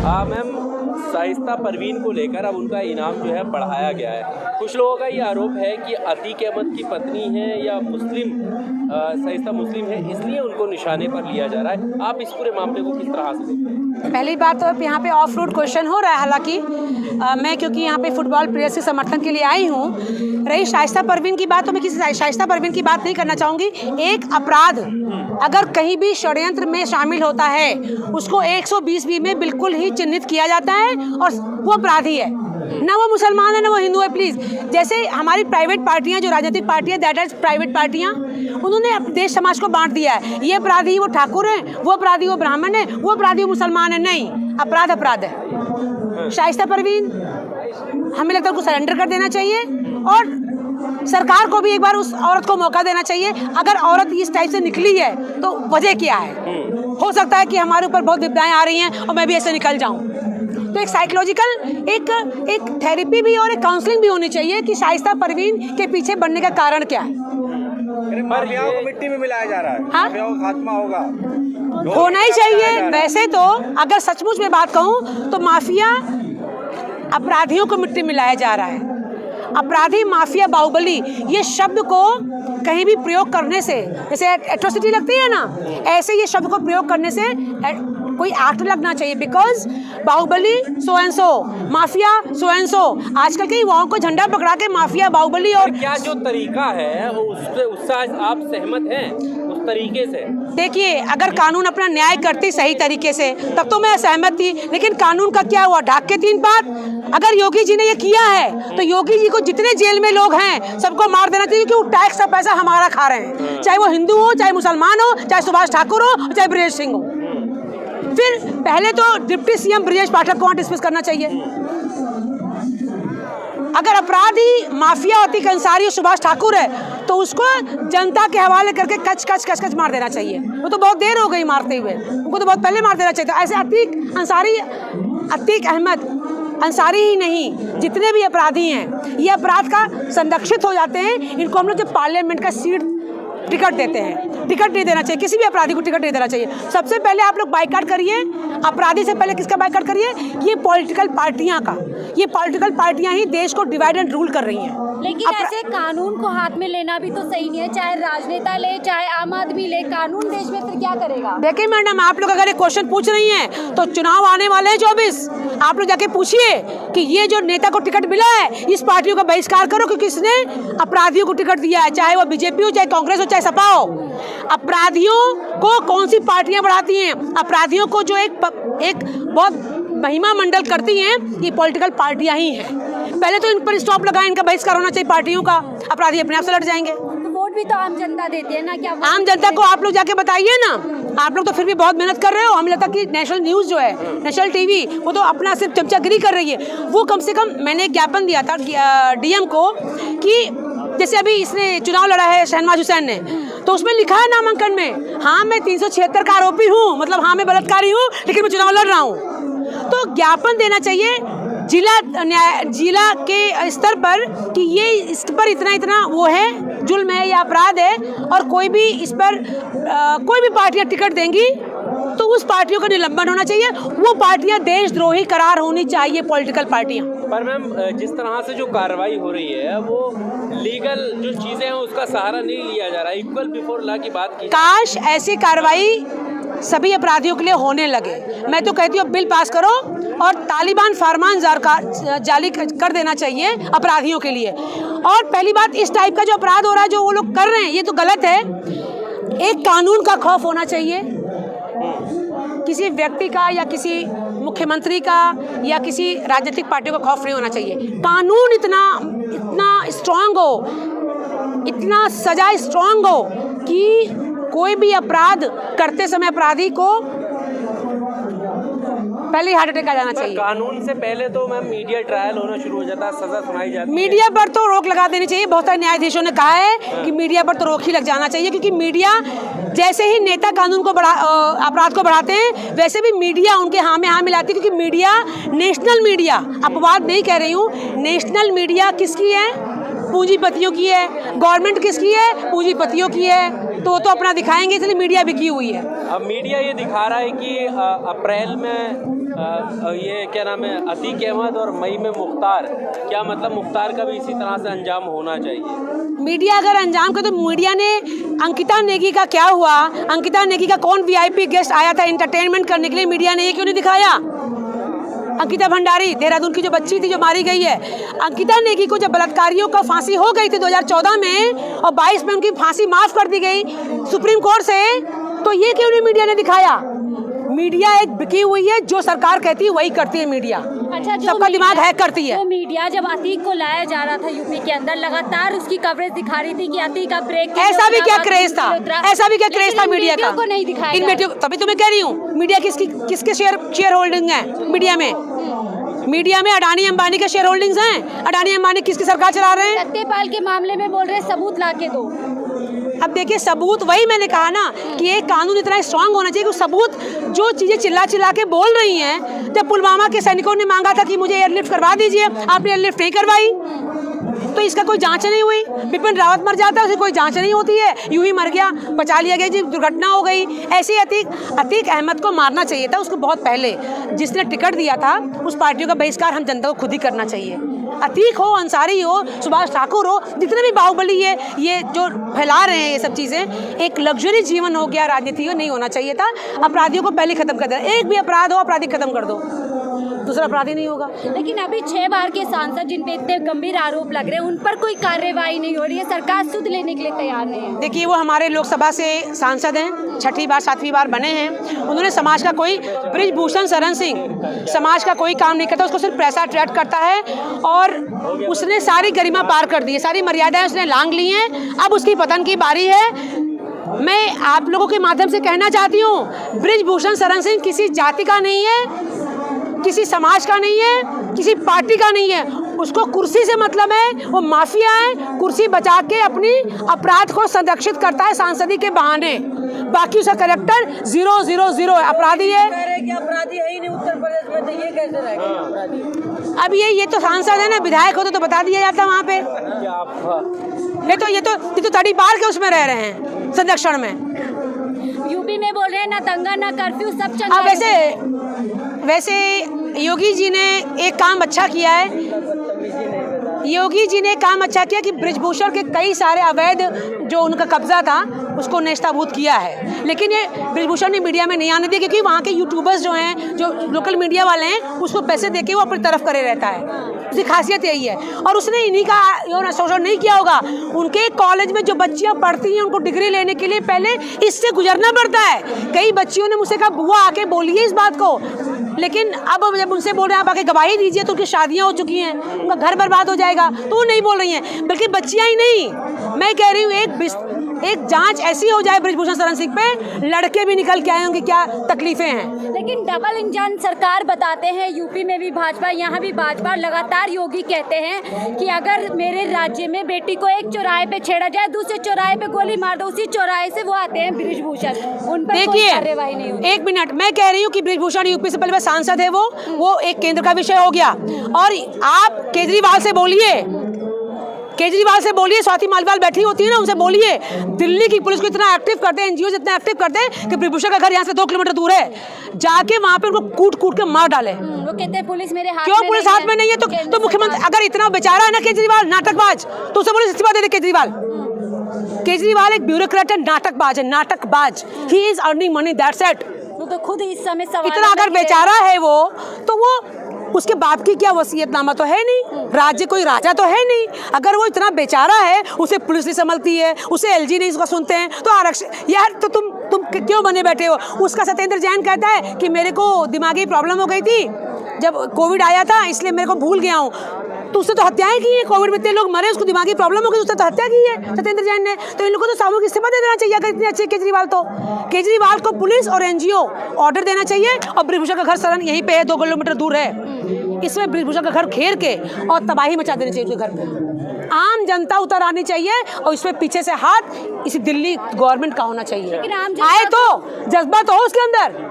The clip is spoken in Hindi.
मैम, शाइस्ता परवीन को लेकर अब उनका इनाम जो है बढ़ाया गया है। कुछ लोगों का ये आरोप है कि अतीक अहमद की पत्नी है या मुस्लिम, शाइस्ता मुस्लिम है, इसलिए उनको निशाने पर लिया जा रहा है। आप इस पूरे मामले को किस तरह से देखते हैं? पहली बात तो यहाँ पे ऑफ रोड क्वेश्चन हो रहा है। हालांकि मैं क्योंकि यहाँ पे फुटबॉल प्लेयर्स के समर्थन के लिए आई हूँ। रही शाइस्ता परवीन की बात, तो मैं किसी शाइस्ता परवीन की बात नहीं करना चाहूँगी। एक अपराध अगर कहीं भी षड्यंत्र में शामिल होता है, उसको 120 में बिल्कुल ही चिन्हित किया जाता है और वो अपराधी है। ना वो मुसलमान है ना वो हिंदू है। प्लीज़, जैसे हमारी प्राइवेट पार्टियां, जो राजनीतिक पार्टियां, दैट इज प्राइवेट पार्टियां, उन्होंने अपने देश समाज को बांट दिया है। ये अपराधी वो ठाकुर है, वो अपराधी वो ब्राह्मण है, वो अपराधी वो मुसलमान है। नहीं, अपराध अपराध है। शाइस्ता परवीन, हमें लगता है उनको सरेंडर कर देना चाहिए और सरकार को भी एक बार उस औरत को मौका देना चाहिए। अगर औरत इस टाइप से निकली है तो वजह क्या है? हो सकता है कि हमारे ऊपर बहुत विपदाएं आ रही हैं और मैं भी ऐसे निकल जाऊं। तो एक साइकोलॉजिकल एक थेरेपी भी और एक काउंसलिंग भी होनी चाहिए कि शाइस्ता परवीन के पीछे बनने का कारण क्या है। माफियाओं को मिट्टी में मिलाया जा रहा है। हाँ? माफियाओं का खात्मा होगा, होना ही चाहिए। वैसे तो अगर सचमुच में बात कहूँ तो माफिया अपराधियों को मिट्टी मिलाया जा रहा है। अपराधी, माफिया, बाहुबली, ये शब्द को कहीं भी प्रयोग करने से, जैसे एट्रोसिटी लगती है ना, ऐसे ये शब्द को प्रयोग करने से कोई एक्ट लगना चाहिए। Because Baahubali so and so, mafia so and so. आजकल के युवाओं को झंडा पकड़ा के माफिया, बाहुबली और क्या जो तरीका है उससे आप सहमत हैं? उस तरीके से देखिए, अगर कानून अपना न्याय करती सही तरीके से तब तो मैं सहमत थी। लेकिन कानून का क्या हुआ? ढाक के 3 पात। अगर योगी जी ने ये किया है तो योगी जी को जितने जेल में लोग हैं सबको मार देना चाहिए, क्योंकि वो टैक्स का पैसा हमारा खा रहे हैं। चाहे वो हिंदू हो, चाहे मुसलमान हो, चाहे सुभाष ठाकुर हो, चाहे ब्रजेश सिंह हो। फिर पहले तो डिप्टी सीएम ब्रजेश पाठक को डिसमिस करना चाहिए। अगर अपराधी माफिया अतीक अंसारी और सुभाष ठाकुर है तो उसको जनता के हवाले करके कच कच कच कच मार देना चाहिए। वो तो बहुत देर हो गई मारते हुए, उनको तो बहुत पहले मार देना चाहिए। तो ऐसे अतीक अहमद अंसारी ही नहीं, जितने भी अपराधी हैं ये अपराध का संरक्षित हो जाते हैं। इनको हम लोग जब पार्लियामेंट का सीट टिकट देते हैं, टिकट नहीं देना चाहिए, किसी भी अपराधी को टिकट नहीं देना चाहिए। सबसे पहले आप लोग बाइकाट करिए, अपराधी से पहले किसका बाइकाट करिए? ये पॉलिटिकल पार्टियां का। ये पॉलिटिकल पार्टियां ही देश को डिवाइड एंड रूल कर रही हैं। लेकिन ऐसे कानून को हाथ में लेना भी तो सही नहीं है। चाहे राजनेता ले, चाहे आम आदमी ले, कानून देश में फिर क्या करेगा? देखिए मैडम, आप लोग अगर एक क्वेश्चन पूछ रही हैं तो चुनाव आने वाले हैं 24, आप लोग जाके पूछिए कि ये जो नेता को टिकट मिला है इस पार्टियों का बहिष्कार करो, क्योंकि इसने अपराधियों को टिकट दिया है, चाहे वो बीजेपी हो, चाहे कांग्रेस हो, चाहे सपा हो। अपराधियों को कौन सी पार्टियां बढ़ाती हैं? अपराधियों को जो एक बहुत महिमा मंडल करती हैं ये पॉलिटिकल पार्टियां ही हैं। पहले तो इन पर स्टॉप लगाएं, इनका बहिष्कार होना चाहिए पार्टियों का। अपराधी अपने आप से लड़ जाएंगे। तो वोट भी तो आम जनता देती है ना, क्या आम जनता को आप लोग जाके बताइए ना। आप लोग तो फिर भी बहुत मेहनत कर रहे हो। हमें लगता है कि नेशनल न्यूज़ जो है, नेशनल टीवी, वो तो अपना सिर्फ चमचागिरी कर रही है। वो कम से कम, मैंने एक ज्ञापन दिया था डीएम को कि जैसे अभी इसने चुनाव लड़ा है शहनवाज हुसैन ने, तो उसमें लिखा है नामांकन में, हाँ मैं 376 का आरोपी हूँ, मतलब हाँ मैं बलात्कारी हूँ, लेकिन मैं चुनाव लड़ रहा हूँ। तो ज्ञापन देना चाहिए जिला के स्तर पर कि ये इस पर इतना वो है, जुल्म है या अपराध है, और कोई भी इस पर कोई भी पार्टियां टिकट देंगी तो उस पार्टियों का निलंबन होना चाहिए। वो पार्टियां देशद्रोही करार होनी चाहिए, पॉलिटिकल पार्टियां। पर मैम, जिस तरह से जो कार्रवाई हो रही है वो लीगल जो चीज़ें हैं उसका सहारा नहीं लिया जा रहा है। इक्वल बिफोर लॉ की बात की, काश ऐसी कार्रवाई सभी अपराधियों के लिए होने लगे। मैं तो कहती हूँ बिल पास करो और तालिबान फरमान जारी कर देना चाहिए अपराधियों के लिए। और पहली बात, इस टाइप का जो अपराध हो रहा है, जो वो लोग कर रहे हैं, ये तो गलत है। एक कानून का खौफ होना चाहिए, किसी व्यक्ति का या किसी मुख्यमंत्री का या किसी राजनीतिक पार्टी का खौफ नहीं होना चाहिए। कानून इतना स्ट्रांग हो, इतना सजा स्ट्रांग हो कि कोई भी अपराध करते समय अपराधी को पहले हार्ट अटैक आ जाना चाहिए। कानून से पहले तो मैम मीडिया ट्रायल होना शुरू हो जाता है, सजा सुनाई जाती है। मीडिया पर तो रोक लगा देनी चाहिए। बहुत सारे न्यायाधीशों ने कहा है कि मीडिया पर तो रोक ही लग जाना चाहिए, क्योंकि मीडिया जैसे ही नेता कानून को अपराध को बढ़ाते हैं, वैसे भी मीडिया उनके हाँ में हाँ मिलाती है। क्योंकि मीडिया, नेशनल मीडिया, अपवाद नहीं कह रही हूँ, नेशनल मीडिया किसकी है? पूंजीपतियों की है। गवर्नमेंट किसकी है? पूंजीपतियों की है। तो वो तो अपना दिखाएंगे, इसलिए मीडिया बिकी हुई है। अब मीडिया ये दिखा रहा है कि अप्रैल में ये क्या नाम है, अतीक अहमद और मई में मुख्तार, क्या मतलब मुख्तार का भी इसी तरह से अंजाम होना चाहिए? मीडिया अगर अंजाम का, तो मीडिया ने अंकिता नेगी का क्या हुआ, अंकिता नेगी का कौन वीआईपी गेस्ट आया था एंटरटेनमेंट करने के लिए, मीडिया ने ये क्यों नहीं दिखाया? अंकिता भंडारी, देहरादून की जो बच्ची थी जो मारी गई है, अंकिता नेगी को जब बलात्कारियों का फांसी हो गई थी 2014 में और 22 में उनकी फांसी माफ कर दी गई सुप्रीम कोर्ट से, तो ये क्यों नहीं मीडिया ने दिखाया? मीडिया एक बिकी हुई है, जो सरकार कहती है वही करती है मीडिया। अच्छा, सबका दिमाग हैक करती है। तो मीडिया जब अतीक को लाया जा रहा था यूपी के अंदर, लगातार उसकी कवरेज दिखा रही थी कि अतीक का ब्रेक, ऐसा भी क्या क्रेज था, ऐसा भी क्या क्रेज था मीडिया का? को नहीं दिखाया इन बेटियों, तभी तो मैं कह रही हूँ मीडिया किसके शेयर होल्डिंग है मीडिया में? मीडिया में अडानी अंबानी के शेयर होल्डिंग्स हैं। अडानी अंबानी किसकी सरकार चला रहे हैं? सत्यपाल के मामले में बोल रहे हैं सबूत ला के दो। अब देखिए सबूत, वही मैंने कहा ना कि एक कानून इतना स्ट्रांग होना चाहिए कि सबूत, जो चीज़ें चिल्ला के बोल रही हैं, जब पुलवामा के सैनिकों ने मांगा था कि मुझे एयरलिफ्ट करवा दीजिए, आपने एयरलिफ्ट नहीं करवाई, तो इसका कोई जांच नहीं हुई। बिपिन रावत मर जाता है, उसकी कोई जांच नहीं होती है, यूं ही मर गया, बचा लिया गया जी, दुर्घटना हो गई। ऐसे ही अतीक अहमद को मारना चाहिए था उसको बहुत पहले, जिसने टिकट दिया था उस पार्टियों का बहिष्कार हम जनता को खुद ही करना चाहिए। अतीक हो, अंसारी हो, सुभाष ठाकुर हो, जितने भी बाहुबली है, ये जो फैला रहे हैं ये सब चीज़ें, एक लग्जरी जीवन हो गया, राजनीति हो नहीं होना चाहिए था। अपराधियों को पहले खत्म कर दे, एक भी अपराध हो अपराधी खत्म कर दो, दूसरा अपराधी नहीं होगा। लेकिन अभी 6 बार के सांसद जिन पे इतने गंभीर आरोप लग रहे हैं, उन पर कोई कार्रवाई नहीं हो रही है, सरकार सुध लेने के लिए तैयार नहीं है। देखिए, वो हमारे लोकसभा से सांसद हैं, 6ठी बार 7वीं बार बने हैं, उन्होंने समाज का कोई, बृजभूषण शरण सिंह समाज का कोई काम नहीं करता, उसको सिर्फ पैसा अट्रैक्ट करता है, और उसने सारी गरिमा पार कर दी है, सारी मर्यादाएं उसने लांघ ली हैं। अब उसकी पतन की बारी है। मैं आप लोगों के माध्यम से कहना चाहती हूँ, बृजभूषण शरण सिंह किसी जाति का नहीं है, किसी समाज का नहीं है, किसी पार्टी का नहीं है, उसको कुर्सी से मतलब है। वो माफिया है, कुर्सी बचा के अपनी अपराध को संरक्षित करता है सांसदी के बहाने, बाकी उसका कैरेक्टर 000 है, अपराधी है। अपराधी है ही नहीं उत्तर प्रदेश में, तो ये कैसे रहेगा? अब ये तो सांसद है ना, विधायक होते तो बता दिया जाता वहाँ पे। ये तो 30 बार के उसमें रह रहे हैं संरक्षण में। यूपी में बोल रहे हैं ना दंगा ना कर्फ्यू, सब चल। अब वैसे योगी जी ने एक काम अच्छा किया है, योगी जी ने काम अच्छा किया कि बृजभूषण के कई सारे अवैध जो उनका कब्जा था उसको नेस्ताभूत किया है, लेकिन ये बृजभूषण ने मीडिया में नहीं आने दिया, क्योंकि वहाँ के यूट्यूबर्स जो हैं, जो लोकल मीडिया वाले हैं, उसको पैसे देके वो अपनी तरफ करे रहता है, उसकी खासियत यही है। और उसने इन्हीं का शोषण नहीं किया होगा। उनके कॉलेज में जो बच्चियाँ पढ़ती हैं, उनको डिग्री लेने के लिए पहले इससे गुजरना पड़ता है। कई बच्चियों ने मुझसे कहा बुआ आके बोलिए इस बात को, लेकिन अब जब उनसे बोल रहे हैं आप आके गवाही दीजिए, तो उनकी शादियाँ हो चुकी हैं, उनका घर बर्बाद हो जाएगा, तो वो नहीं बोल रही हैं। बल्कि बच्चियाँ ही नहीं, मैं कह रही हूँ एक जांच ऐसी हो जाए बृजभूषण शरण सिंह पे, लड़के भी निकल के आए होंगे क्या तकलीफें हैं। लेकिन डबल इंजन सरकार बताते हैं, यूपी में भी भाजपा, यहाँ भी भाजपा। लगातार योगी कहते हैं कि अगर मेरे राज्य में बेटी को एक चौराहे पे छेड़ा जाए, दूसरे चौराहे पे गोली मार दो, उसी चौराहे से वो आते हैं बृजभूषण, उन पर कोई कार्रवाई नहीं होती। एक मिनट, मैं कह रही हूँ कि बृजभूषण यूपी से पहले सांसद है, वो एक केंद्र का विषय हो गया। और आप केजरीवाल से बोलिए, स्वाति मालिवाल बैठी होती है ना, उनसे बोलिए, दिल्ली की पुलिस को इतना एक्टिव करते हैं, एनजीओ इतना एक्टिव करते हैं कि बृजभूषण का घर यहाँ से 2 किलोमीटर दूर है, जाके वहाँ पे उनको कूट के मार डाले। वो कहते हैं पुलिस मेरे हाथ क्यों पुलिस हाथ में नहीं है? तो मुख्यमंत्री अगर इतना बेचारा है ना केजरीवाल, नाटकबाज, तो उसे बोले इस्तीफा दे दे केजरीवाल एक ब्यूरोक्रेट है, नाटकबाज। He is earning money, that's it. तो खुद इस समय इतना अगर बेचारा है वो, तो वो उसके बाप की क्या वसीयतनामा तो है नहीं, राज्य कोई राजा तो है नहीं। अगर वो इतना बेचारा है, उसे पुलिस नहीं संभलती है, उसे एलजी नहीं उसका सुनते हैं, तो आरक्षण यार, तो तुम क्यों बने बैठे हो? उसका सत्येंद्र जैन कहता है कि मेरे को दिमागी प्रॉब्लम हो गई थी जब कोविड आया था, इसलिए मेरे को भूल गया हूँ। तो उससे तो हत्याएं की है, कोविड में इतने लोग मरे, उसको दिमागी प्रॉब्लम हो गई, उसने तो हत्या की है सत्येंद्र जैन ने। तो इन लोगों को तो सामूहिक इस्तीफा दे देना चाहिए। अगर इतने अच्छे केजरीवाल को पुलिस और एनजीओ ऑर्डर देना चाहिए। और बृजभूषण का घर सरन यहीं पे है, 2 किलोमीटर दूर है, इसमें बृजभूषण का घर घेर के और तबाही मचा देनी चाहिए उसके घर पे। आम जनता उतर आनी चाहिए और इसमें पीछे से हाथ इसी दिल्ली गवर्नमेंट का होना चाहिए। आए तो जज्बा तो हो उसके अंदर।